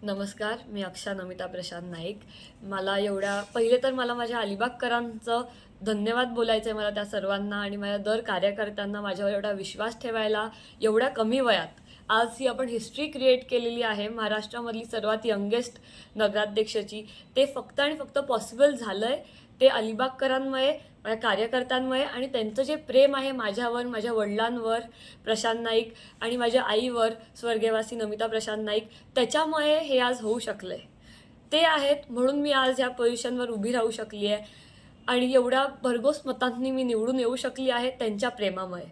नमस्कार, मी अक्षा नमिता प्रशांत नाईक. पहिले तर मला माझ्या अलिबागकरांचं धन्यवाद बोलायचं आहे मला त्या सर्वांना आणि माझ्या दर कार्यकर्त्यांना माझ्यावर एवढा विश्वास ठेवायला एवढ्या कमी वयात. आज ही आपण हिस्ट्री क्रिएट केलेली आहे महाराष्ट्रामधली सर्वात यंगेस्ट नगराध्यक्षाची. ते फक्त आणि फक्त पॉसिबल झालं आहे ते अलिबागकरांमुळे, माझ्या कार्यकर्त्यांमुळे आणि त्यांचं जे प्रेम आहे माझ्यावर, माझ्या वडिलांवर प्रशांत नाईक आणि माझ्या आईवर स्वर्गवासी नमिता प्रशांत नाईक, त्याच्यामुळे हे आज होऊ शकलं आहे. ते आहेत म्हणून मी आज ह्या पोझिशनवर उभी राहू शकली आहे आणि एवढ्या भरघोस मतांनी मी निवडून येऊ शकली आहे त्यांच्या प्रेमामुळे.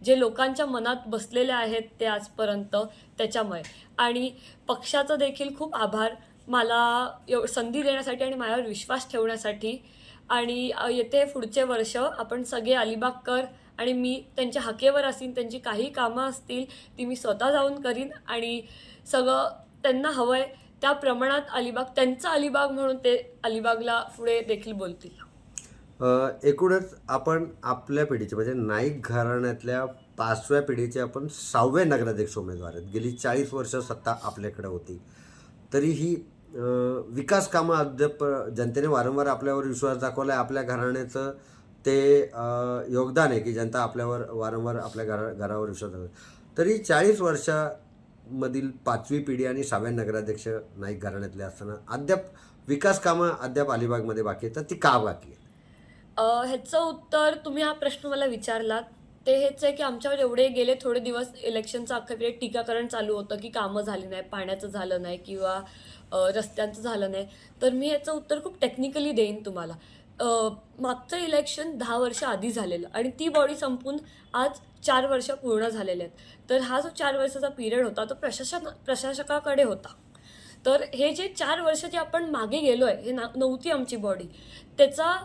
जे लोकांच्या मनात बसलेले आहेत ते आजपर्यंत त्याच्यामुळे. आणि पक्षाचं देखील खूप आभार मला संधी देण्यासाठी आणि माझ्यावर विश्वास ठेवण्यासाठी. आणि येते पुढचे वर्ष आपण सगळे अलिबागकर आणि मी त्यांच्या हाकेवर असीन. त्यांची काही कामं असतील ती मी स्वतः जाऊन करीन आणि सगळं त्यांना हवं आहे त्या प्रमाणात त्यांचं अलिबाग म्हणून ते अलिबागला पुढे देखील बोलतील. एकूणच आपण आपल्या पिढीचे म्हणजे नाईक घराण्यातल्या 5व्या पिढीचे आपण 6वे नगराध्यक्ष उमेदवार आहेत. गेली 40 वर्ष सत्ता आपल्याकडे होती तरीही विकास कामं अद्याप जनतेने वारंवार आपल्यावर विश्वास दाखवला आहे. आपल्या घराण्याचं ते योगदान आहे की जनता आपल्यावर वारंवार आपल्या घरावर विश्वास दाखवतो. तरी 40 वर्षामधील 5वी पिढी आणि 6व्या नगराध्यक्ष नाईक घराण्यातले असताना अद्याप विकास कामं अद्याप अलिबागमध्ये बाकी आहेत. तर ती का बाकी आहेत? ह्याचं उत्तर तुम्ही हा प्रश्न मला विचारलात ते हेच आहे की आमच्यावर एवढे गेले थोडे दिवस इलेक्शनचं अख्खा पिरियड टीकाकरण चालू होतं की कामं झाली नाही, पाण्याचं झालं नाही किंवा रस्त्यांचं झालं नाही. तर मी याचं उत्तर खूप टेक्निकली देईन तुम्हाला. मागचं इलेक्शन 10 वर्ष आधी झालेलं आणि ती बॉडी संपून आज 4 वर्ष पूर्ण झालेले आहेत. तर हा जो 4 वर्षाचा पिरियड होता तो प्रशासकाकडे होता. तर हे जे 4 वर्ष जे आपण मागे गेलो आहे, हे नव्हती आमची बॉडी, त्याचा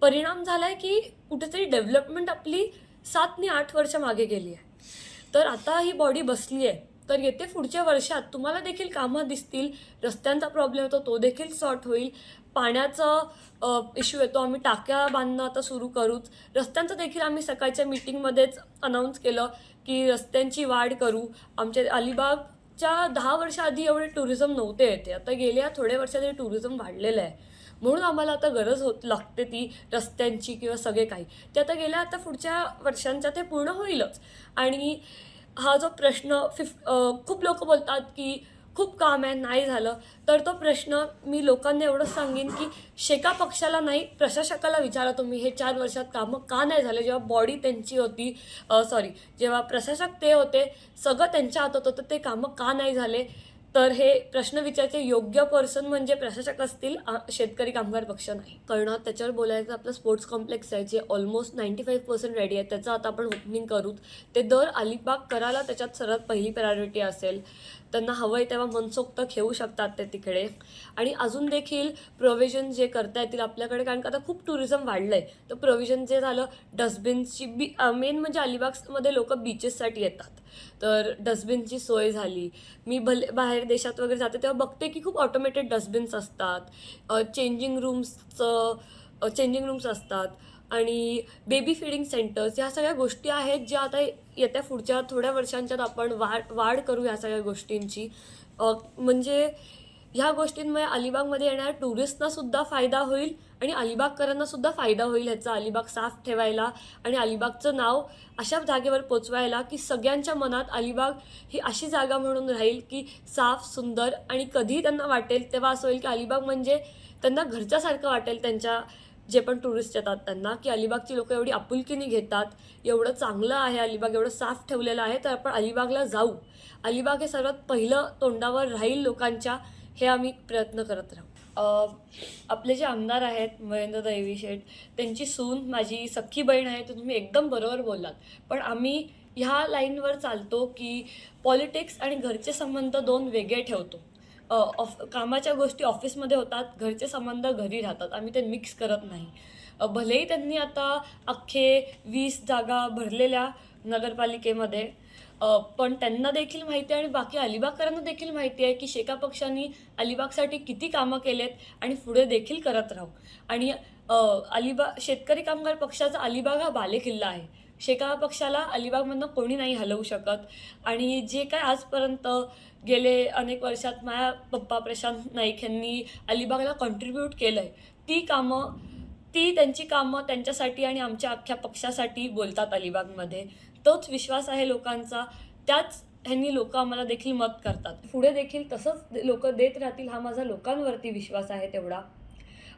परिणाम झाला आहे की कुठेतरी डेव्हलपमेंट आपली 7 आणि 8 वर्ष मागे गेली आहे. तर आता ही बॉडी बसली आहे. तर येते पुढच्या वर्षात तुम्हाला देखील कामं दिसतील. रस्त्यांचा प्रॉब्लेम येतो तो देखील सॉर्ट होईल. पाण्याचा इश्यू येतो, आम्ही टाक्या बांधणं आता सुरू करूच. रस्त्यांचं देखील आम्ही सकाळच्या मीटिंगमध्येच अनाऊन्स केलं की रस्त्यांची वाढ करू. आमच्या अलिबागच्या 10 वर्षाआधी एवढे टुरिझम नव्हते येते. आता गेल्या थोड्या वर्षात हे टुरिझम वाढलेलं आहे. म्हणून आम्हाला आता गरज लागते ती रस्त्यांची किंवा सगळे काही. ते आता पुढच्या वर्षांच्या ते पूर्ण होईलच. आणि हा जो प्रश्न खूप लोक बोलतात की खूप काम आहे नाही झालं. तर तो प्रश्न मी लोकांना एवढंच सांगेन की शेका पक्षाला नाही, प्रशासकाला विचारा तुम्ही हे 4 वर्षात कामं का नाही झाले. जेव्हा बॉडी त्यांची होती, जेव्हा प्रशासक ते होते, सगळं त्यांच्या हातात होतं, ते कामं का नाही झाले. तर हे प्रश्न विचारायचे योग्य पर्सन म्हणजे प्रशासक असतील, शेतकरी कामगार पक्ष नाही. कारण त्याच्यावर बोलायचं आपलं स्पोर्ट्स कॉम्प्लेक्स आहे जे ऑलमोस्ट 95% रेडी आहे. त्याचं आता आपण ओपनिंग करूत. ते दर अलिबाग करायला त्याच्यात सर्वात पहिली प्रायोरिटी असेल. त्यांना हवं आहे तेव्हा मनसोक्त घेऊ शकतात ते तिकडे. आणि अजून देखील प्रोव्हिजन जे करता येतील आपल्याकडे, कारण का आता खूप टुरिझम वाढलं आहे. तर प्रोव्हिजन जे झालं डस्टबिन्सची मेन म्हणजे अलिबागमध्ये लोक बीचेससाठी येतात. तर डस्टबिनची सोय झाली. मी बाहेर देशात वगैरे जाते तेव्हा बघते की खूप ऑटोमेटेड डस्टबिन्स असतात. चेंजिंग रूम्स असतात आणि बेबी फीडिंग सेंटर्स, ह्या सगळ्या गोष्टी आहेत ज्या आता येत्या पुढच्या थोड्या वर्षांच्यात आपण वाढ करू ह्या सगळ्या गोष्टींची. म्हणजे ह्या गोष्टींमुळे अलिबागमध्ये येणाऱ्या टुरिस्टनासुद्धा फायदा होईल आणि अलिबागकरांनासुद्धा फायदा होईल ह्याचा. अलिबाग साफ ठेवायला आणि अलिबागचं नाव अशा जागेवर पोचवायला की सगळ्यांच्या मनात अलिबाग ही अशी जागा म्हणून राहील की साफ, सुंदर आणि कधीही त्यांना वाटेल तेव्हा असं होईल की अलिबाग म्हणजे त्यांना घरच्यासारखं वाटेल. त्यांच्या जे पण टुरिस्ट येतात त्यांना की अलिबागची लोकं एवढी आपुलकीने घेतात, एवढं चांगलं आहे अलिबाग, एवढं साफ ठेवलेलं आहे, तर आपण अलिबागला जाऊ. अलिबाग हे सर्वात पहिलं तोंडावर राहील लोकांच्या, हे आम्ही प्रयत्न करत राहू. आपले जे आमदार आहेत महेंद्र दैवी शेठ, त्यांची सून माझी सख्खी बहीण आहे, तर तुम्ही एकदम बरोबर बोललात. पण आम्ही ह्या लाईनवर चालतो की पॉलिटिक्स आणि घरचे संबंध 2 वेगळे ठेवतो. कामाच्या गोष्टी ऑफिसमध्ये होतात, घरचे संबंध घरी राहतात, आम्ही ते मिक्स करत नाही. भलेही त्यांनी आता अख्खे 20 जागा भरलेल्या नगरपालिकेमध्ये, पण त्यांना देखील माहिती आहे आणि बाकी अलिबागकरांना देखील माहिती आहे की शेका पक्षांनी अलिबागसाठी किती कामं केलेत आणि पुढे देखील करत राहू. आणि शेतकरी कामगार पक्षाचा अलिबाग हा बालेकिल्ला आहे. शेकाप पक्षाला अलिबागमधनं कोणी नाही हलवू शकत आणि जे काय आजपर्यंत गेले अनेक वर्षात माझ्या पप्पा प्रशांत नाईक यांनी अलिबागला कॉन्ट्रीब्यूट केलं आहे, ती त्यांची कामं त्यांच्यासाठी आणि आमच्या अख्ख्या पक्षासाठी बोलतात अलिबागमध्ये. तोच विश्वास आहे लोकांचा, त्याच ह्यांनी लोक आम्हाला देखील मत करतात. पुढे देखील तसंच लोक देत राहतील हा माझा लोकांवरती विश्वास आहे तेवढा.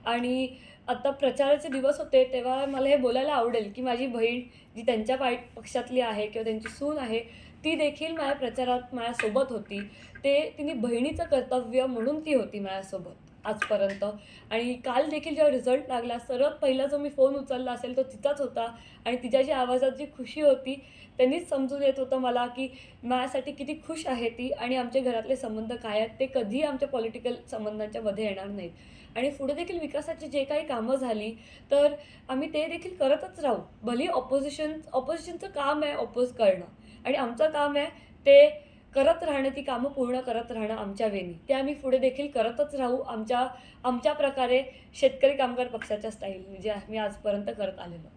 आणि आता प्रचाराचे दिवस होते तेव्हा मला हे बोलायला आवडेल की माझी बहीण जी त्यांच्या पक्षातली आहे किंवा त्यांची सून आहे ती देखील माझ्या प्रचारात माझ्यासोबत होती. तिने बहिणीचं कर्तव्य म्हणून ती होती माझ्यासोबत आजपर्यंत. आणि काल देखील जेव्हा रिझल्ट लागला सर्वात पहिला जो मी फोन उचलला असेल तो तिचाच होता आणि तिच्या जी आवाजात जी खुशी होती त्यांनीच समजून येत होतं मला की माझ्यासाठी किती खुश आहे ती आणि आमचे घरातले संबंध काय आहेत ते कधीही आमच्या पॉलिटिकल संबंधांच्या मध्ये येणार नाहीत. आणि पुढे देखील विकासाची जे काही कामं झाली तर आम्ही ते देखील करतच राहू. भली ऑपोजिशनचं काम आहे ऑपोज करणं आणि आमचं काम आहे ते करत राहणं, ती कामं पूर्ण करत राहणं आमच्या वेळी. ते आम्ही पुढे देखील करतच राहू आमच्या प्रकारे शेतकरी कामगार पक्षाच्या स्टाईलने जे आम्ही आजपर्यंत करत आलेलो.